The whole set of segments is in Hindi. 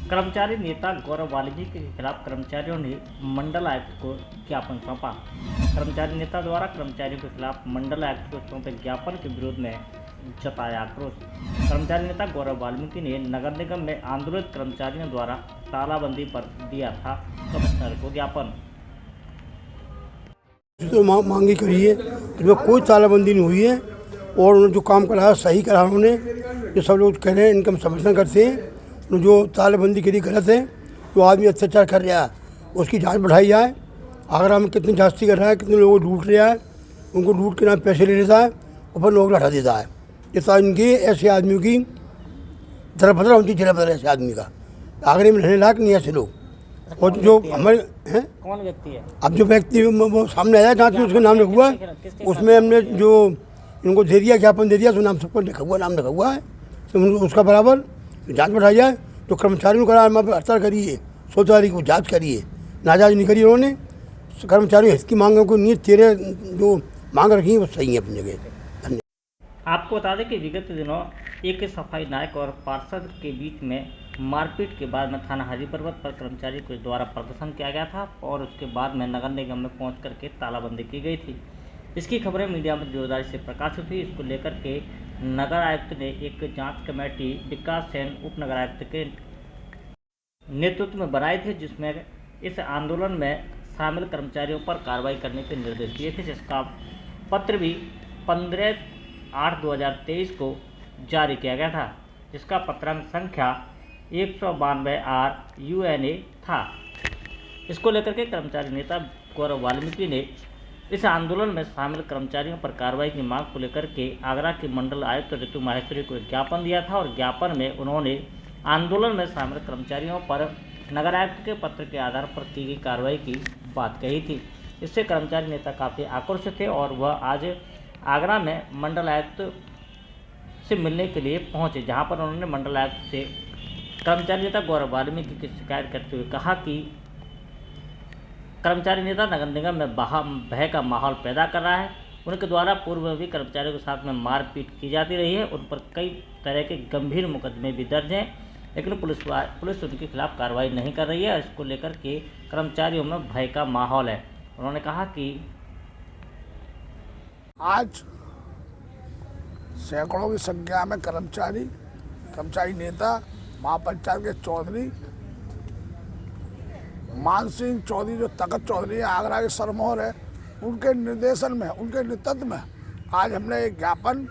कर्मचारी नेता गौरव वाल्मीकि के खिलाफ कर्मचारियों ने मंडल आयुक्त को ज्ञापन सौंपा। कर्मचारी नेता द्वारा कर्मचारियों के खिलाफ मंडल आयुक्त को सौंपे ज्ञापन के विरोध में जताया आक्रोश। कर्मचारी नेता गौरव वाल्मीकि ने नगर निगम में आंदोलित कर्मचारियों द्वारा तालाबंदी पर दिया था कमिश्नर को ज्ञापन। तो मांगी करी है, इसमें कोई तालाबंदी नहीं हुई है और उन्होंने जो काम करा सही करा। उन्होंने जो सब लोग कह रहे हैं इनका हम समर्थन करते हैं। जो तालाबंदी के लिए गलत है, जो आदमी अत्याचार कर रहा है उसकी जांच बढ़ाई जाए। आगरा में कितनी जास्ती कर रहा है, कितने लोगों को लूट रहा है, उनको लूट के नाम पैसे ले लेता है और फिर नौकरी हटा देता है। इस इनकी ऐसे आदमियों की दरबदर होती है, बदल ऐसे आदमी का आगरे में रहने लायक नहीं ऐसे लोग। और जो हमारे हैं कौन व्यक्ति है? अब जो व्यक्ति वो सामने आया जांच में उसका नाम लिखा हुआ है, उसमें हमने जो इनको दे दिया ज्ञापन दे दिया, तो नाम सबको लिखा हुआ, नाम लिखा हुआ है। तो उसका बराबर जांच बढ़ाई जाए। जो कर्मचारियों करा हड़ताल करिए, 16 तारीख को जांच करिए, नाजायज नहीं करी उन्होंने। कर्मचारियों हित की मांगों को नहीं, तेरे जो मांग रखी है वो सही है अपनी जगह। धन्यवाद। आपको बता दें कि विगत दिनों एक सफाई नायक और पार्षद के बीच में मारपीट के बाद में थाना हाजी पर्वत पर कर्मचारी के द्वारा प्रदर्शन किया गया था और उसके बाद में नगर निगम में पहुंच करके तालाबंदी की गई थी। इसकी खबरें मीडिया में जोरदारी से प्रकाशित हुई। इसको लेकर के नगर आयुक्त ने एक जांच कमेटी विकास सेन उप नगर आयुक्त के नेतृत्व में बनाई थी, जिसमें इस आंदोलन में शामिल कर्मचारियों पर कार्रवाई करने के निर्देश दिए थे, जिसका पत्र भी 15/8/2023 को जारी किया गया था, जिसका पत्रांक संख्या 192R UNA था। इसको लेकर के कर्मचारी नेता गौरव वाल्मीकि ने इस आंदोलन में शामिल कर्मचारियों पर कार्रवाई की मांग को लेकर के आगरा के मंडल आयुक्त ऋतु माहेश्वरी को ज्ञापन दिया था और ज्ञापन में उन्होंने आंदोलन में शामिल कर्मचारियों पर नगर आयुक्त के पत्र के आधार पर की गई कार्रवाई की बात कही थी। इससे कर्मचारी नेता काफ़ी आक्रोशित थे और वह आज आगरा में मंडल आयुक्त से मिलने के लिए पहुंचे, जहां पर उन्होंने मंडल आयुक्त से कर्मचारी नेता गौरव वाल्मीकि की शिकायत करते हुए कहा कि कर्मचारी नेता नगर निगम में भय का माहौल पैदा कर रहा है। उनके द्वारा पूर्व में भी कर्मचारियों के साथ में मारपीट की जाती रही है। उन पर कई तरह के गंभीर मुकदमे भी दर्ज हैं, लेकिन पुलिस उनके खिलाफ कार्रवाई नहीं कर रही है। इसको लेकर के कर्मचारियों में भय का माहौल है। उन्होंने कहा कि आज सैकड़ों की संख्या में कर्मचारी नेता महापंचायत के चौधरी मान सिंह चौधरी, जो तखत चौधरी है, आगरा के सरमौर है, उनके निर्देशन में, उनके नेतृत्व में आज हमने एक ज्ञापन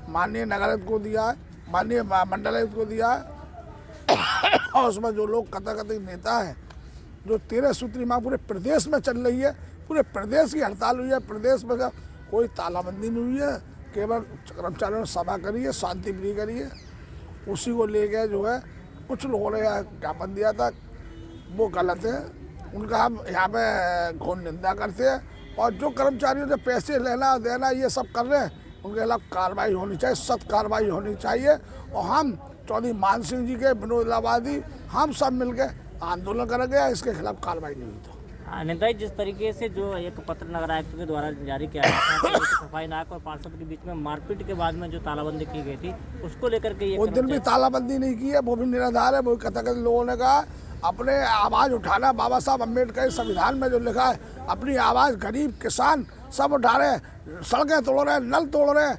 माननीय नगरायुक्त को दिया है, माननीय मंडलायुक्त को दिया है। और उसमें जो लोग कथित नेता हैं, जो 13 सूत्री मांग पूरे प्रदेश में चल रही है, पूरे प्रदेश की हड़ताल हुई है, प्रदेश में कोई तालाबंदी नहीं हुई है, केवल कर्मचारियों ने सभा करी है, शांति प्रिय करी है। उसी को लेकर जो है कुछ लोगों ने ज्ञापन दिया था, वो गलत है। उनका हम यहाँ पे घोर निंदा करते हैं और जो कर्मचारियों से पैसे लेना देना ये सब कर रहे हैं, उनके खिलाफ कार्रवाई होनी चाहिए, सख्त कार्रवाई होनी चाहिए। और हम चौधरी मान सिंह जी के, विनोद इलाहाबादी, हम सब मिलकर आंदोलन करेंगे, इसके खिलाफ कार्रवाई नहीं हुई तो। नेता, जिस तरीके से जो एक पत्र नगर आयुक्त के द्वारा जारी किया गया था तो सफाई नायक और पार्षद के बीच में मारपीट के बाद में जो तालाबंदी की गई थी, उसको लेकर के उस दिन भी तालाबंदी नहीं की है, वो भी निराधार है। वो कथित लोगों ने कहा अपने आवाज़ उठाना, बाबा साहब अम्बेडकर के संविधान में जो लिखा है, अपनी आवाज़ गरीब किसान सब उठा रहे हैं, सड़कें तोड़ रहे हैं, नल तोड़ रहे हैं,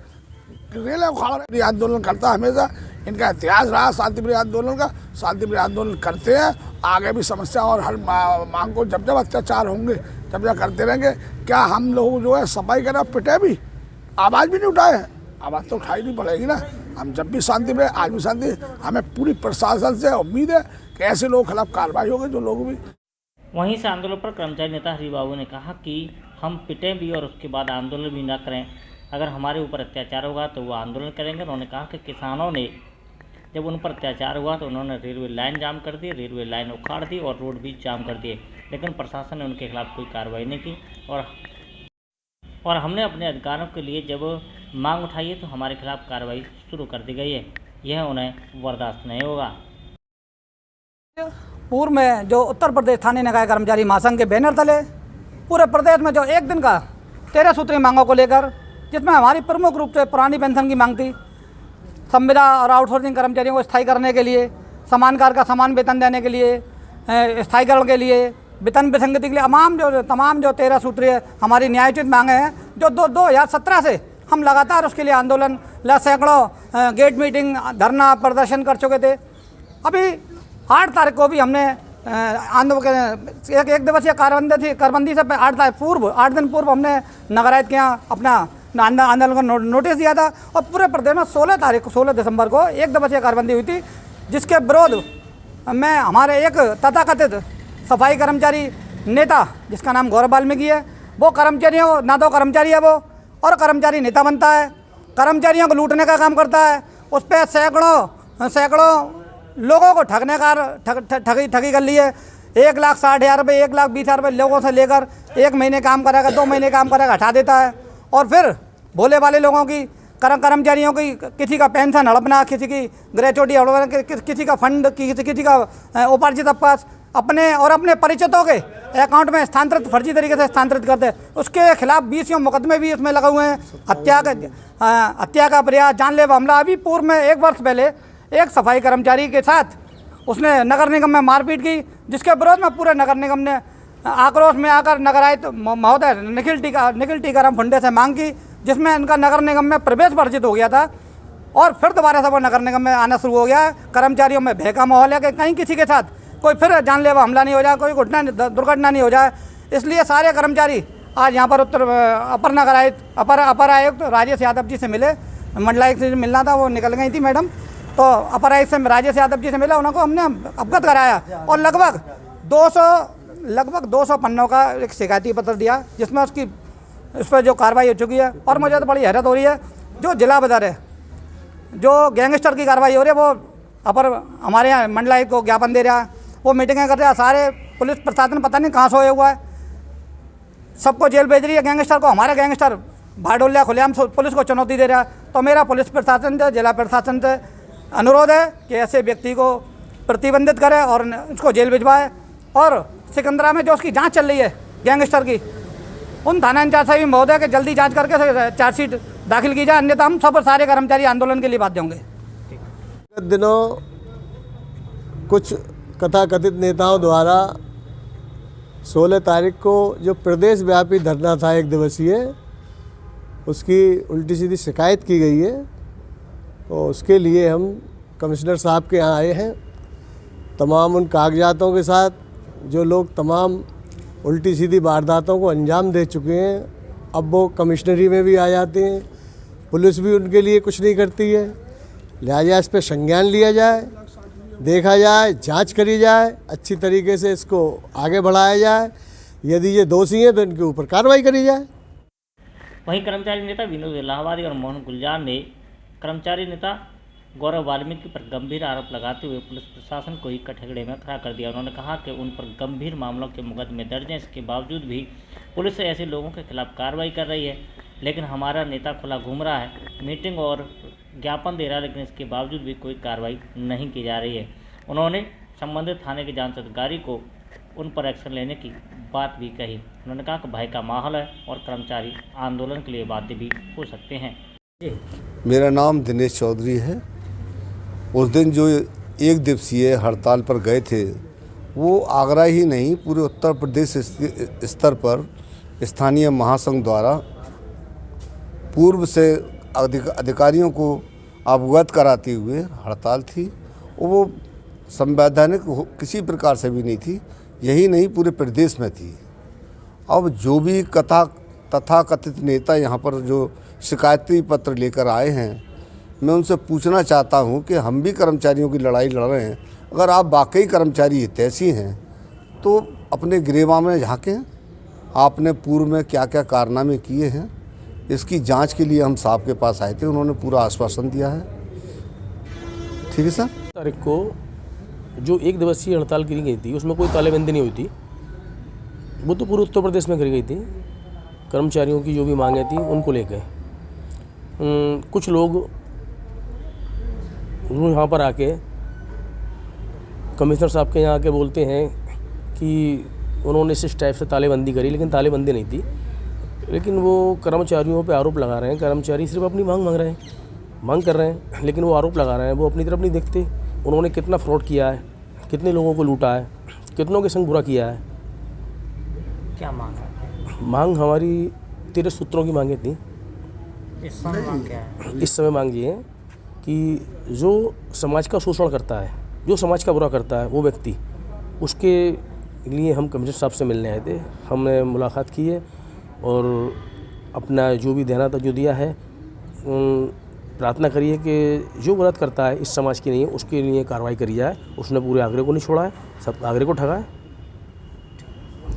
रेलें उखाड़ रहे हैं। आंदोलन करता है हमेशा, इनका इतिहास रहा शांतिप्रिय आंदोलन का, शांतिप्रिय आंदोलन करते हैं। आगे भी समस्या और हर मांग को जब अत्याचार होंगे जब करते रहेंगे। क्या हम लोग जो है सफाई करें, पिटे भी, आवाज़ भी नहीं उठाए हैं? आवाज़ तो उठाई नहीं पड़ेगी ना। हम जब भी शांति में, आज भी शांति, हमें पूरी प्रशासन से उम्मीद है कि ऐसे लोगों के खिलाफ कार्रवाई होगी, जो लोग भी। वहीं से आंदोलन पर कर्मचारी नेता हरिबाबू ने कहा कि हम पिटें भी और उसके बाद आंदोलन भी ना करें। अगर हमारे ऊपर अत्याचार होगा तो वो आंदोलन करेंगे। उन्होंने कहा कि किसानों ने जब उन पर अत्याचार हुआ तो उन्होंने रेलवे लाइन जाम कर दी, रेलवे लाइन उखाड़ दी और रोड भी जाम कर दिए, लेकिन प्रशासन ने उनके खिलाफ कोई कार्रवाई नहीं की। और हमने अपने अधिकारों के लिए जब मांग उठाई है तो हमारे खिलाफ कार्रवाई शुरू कर दी गई है। यह उन्हें बर्दाश्त नहीं होगा। पूर्व में जो उत्तर प्रदेश स्थानीय निकाय कर्मचारी महासंघ के बैनर तले पूरे प्रदेश में जो एक दिन का 13 सूत्री मांगों को लेकर, जिसमें हमारी प्रमुख रूप से पुरानी पेंशन की मांग थी, संविदा और आउटसोर्सिंग कर्मचारियों को स्थायी करने के लिए, समानकार का समान वेतन देने के लिए, स्थायीकरण के लिए, वेतन विसंगति के लिए तमाम जो 13 सूत्रीय हमारी न्यायोचित मांगे हैं, जो 2017 से हम लगातार उसके लिए आंदोलन सैकड़ों गेट मीटिंग, धरना प्रदर्शन कर चुके थे। अभी 8 तारीख को भी हमने एक दिवसीय कारबंदी से 8 दिन पूर्व हमने नगरायत के यहाँ अपना आंदोलन का नोटिस दिया था और पूरे प्रदेश में 16 दिसंबर को एक दिवसीय कारबंदी हुई थी, जिसके विरोध में हमारे एक तथाकथित सफाई कर्मचारी नेता जिसका नाम गौरव वाल्मीकि है, वो कर्मचारियों ना तो कर्मचारी है वो और कर्मचारी नेता बनता है, कर्मचारियों को लूटने का काम करता है। उस पर सैकड़ों लोगों को ठगी कर ली है। 1,60,000 रुपये, 1,20,000 रुपये लोगों से लेकर 1 महीने काम करेगा, 2 महीने काम करेगा, हटा देता है। और फिर भोले वाले लोगों की कर्मचारियों की किसी का पेंशन हड़पना, किसी की ग्रेचुटी हड़पना, किसी का फंड, किसी का उपार्जित अपने और अपने परिचितों के अकाउंट में स्थानांतरित, फर्जी तरीके से स्थानांतरित करते हैं। उसके खिलाफ 20 मुकदमे भी उसमें लगे हुए हैं। हत्या का प्रयास, जानलेवा हमला। अभी पूर्व में 1 वर्ष पहले एक सफाई कर्मचारी के साथ उसने नगर निगम में मारपीट की, जिसके विरोध में पूरे नगर निगम ने आक्रोश में आकर नगरायुक्त महोदय निखिल टीकाराम फुंडे से मांग की, जिसमें इनका नगर निगम में प्रवेश वर्जित हो गया था और फिर दोबारा से वो नगर निगम में आना शुरू हो गया है। कर्मचारियों में भय का माहौल है कि कहीं किसी के साथ कोई फिर जानलेवा हमला नहीं हो जाए, कोई दुर्घटना नहीं हो जाए। इसलिए सारे कर्मचारी आज यहाँ पर अपर आयुक्त राजेश यादव जी से मिले। मंडलायुक्त से मिलना था, वो निकल गई थी मैडम, तो अपर आयुक्त से राजेश यादव जी से मिला, उनको हमने अवगत कराया और लगभग 200 पन्नों का एक शिकायती पत्र दिया, जिसमें उस पर जो कार्रवाई हो चुकी है। और मुझे तो बड़ी हैरत हो रही है, जो जिला बदर है, जो गैंगस्टर की कार्रवाई हो रही है, वो हमारे यहाँ मंडलायुक्त को ज्ञापन दे रहा है, वो मीटिंगें कर रहा है। सारे पुलिस प्रशासन पता नहीं कहाँ सोया हुआ है, सबको जेल भेज रही है गैंगस्टर को। हमारे गैंगस्टर भाडोलिया खुलेआम पुलिस को चुनौती दे रहा है। तो मेरा पुलिस प्रशासन से, जिला प्रशासन से अनुरोध है कि ऐसे व्यक्ति को प्रतिबंधित करे और उसको जेल भिजवाए। और सिकंदरा में जो उसकी जांच चल रही है गैंगस्टर की, उन थाना इंचार्ज साहब महोदय के जल्दी जांच करके चार्जशीट दाखिल की जाए, अन्यथा हम सब सारे कर्मचारी आंदोलन के लिए बाध्य होंगे। दिनों कुछ कथाकथित नेताओं द्वारा 16 तारीख को जो प्रदेश व्यापी धरना था 1 दिवसीय, उसकी उल्टी सीधी शिकायत की गई है। तो उसके लिए हम कमिश्नर साहब के यहाँ आए हैं, तमाम उन कागजातों के साथ जो लोग तमाम उल्टी सीधी वारदातों को अंजाम दे चुके हैं। अब वो कमिश्नरी में भी आ जाते हैं, पुलिस भी उनके लिए कुछ नहीं करती है। लिहाजा इस पर संज्ञान लिया जाए, देखा जाए, जांच करी जाए, अच्छी तरीके से इसको आगे बढ़ाया जाए। यदि ये दोषी हैं तो इनके ऊपर कार्रवाई करी जाए। वहीं कर्मचारी नेता विनोद इलाहाबादी और मोहन गुलजार ने कर्मचारी नेता गौरव वाल्मीकि पर गंभीर आरोप लगाते हुए पुलिस प्रशासन को ही कठघरे में खड़ा कर दिया। उन्होंने कहा कि उन पर गंभीर मामलों के मुकदमे दर्ज हैं, इसके बावजूद भी पुलिस ऐसे लोगों के खिलाफ कार्रवाई कर रही है। लेकिन हमारा नेता खुला घूम रहा है, मीटिंग और ज्ञापन दे रहा है, लेकिन इसके बावजूद भी कोई कार्रवाई नहीं की जा रही है। उन्होंने संबंधित थाने के जांच अधिकारी को उन पर एक्शन लेने की बात भी कही। उन्होंने कहा कि भय का माहौल है और कर्मचारी आंदोलन के लिए बाध्य भी हो सकते हैं। मेरा नाम दिनेश चौधरी है। उस दिन जो 1 दिवसीय हड़ताल पर गए थे, वो आगरा ही नहीं पूरे उत्तर प्रदेश स्तर पर स्थानीय महासंघ द्वारा पूर्व से अधिकारियों को अवगत कराते हुए हड़ताल थी। वो संवैधानिक किसी प्रकार से भी नहीं थी, यही नहीं पूरे प्रदेश में थी। अब जो भी तथाकथित नेता यहाँ पर जो शिकायती पत्र लेकर आए हैं, मैं उनसे पूछना चाहता हूँ कि हम भी कर्मचारियों की लड़ाई लड़ रहे हैं। अगर आप वाकई कर्मचारी हितैषी हैं तो अपने गिरेबान में झाँकें, आपने पूर्व में क्या क्या कारनामे किए हैं, इसकी जांच के लिए हम साहब के पास आए थे। उन्होंने पूरा आश्वासन दिया है। ठीक है सर। तारीख को जो 1 दिवसीय हड़ताल करी गई थी, उसमें कोई तालेबंदी नहीं हुई थी। वो तो पूरे उत्तर प्रदेश में करी गई थी। कर्मचारियों की जो भी मांगें थी उनको लेकर कुछ लोग यहाँ पर आके कमिश्नर साहब के यहाँ आके बोलते हैं कि उन्होंने इस टाइप से तालेबंदी करी, लेकिन तालेबंदी नहीं थी। लेकिन वो कर्मचारियों पे आरोप लगा रहे हैं। कर्मचारी सिर्फ अपनी मांग कर रहे हैं, लेकिन वो आरोप लगा रहे हैं, वो अपनी तरफ नहीं देखते उन्होंने कितना फ्रॉड किया है, कितने लोगों को लूटा है, कितनों के संग बुरा किया है। क्या मांग है? मांग हमारी 13 सूत्रों की मांगे थी। इस समय मांग क्या है? इस समय मांग ये है कि जो समाज का शोषण करता है, जो समाज का बुरा करता है वो व्यक्ति, उसके लिए हम कमिश्नर साहब से मिलने आए थे। हमने मुलाकात की है और अपना जो भी देना था जो दिया है, प्रार्थना करिए कि जो गलत करता है इस समाज की नहीं है उसके लिए कार्रवाई करी जाए। उसने पूरे आगरे को नहीं छोड़ा है, सब आगरे को ठगा है।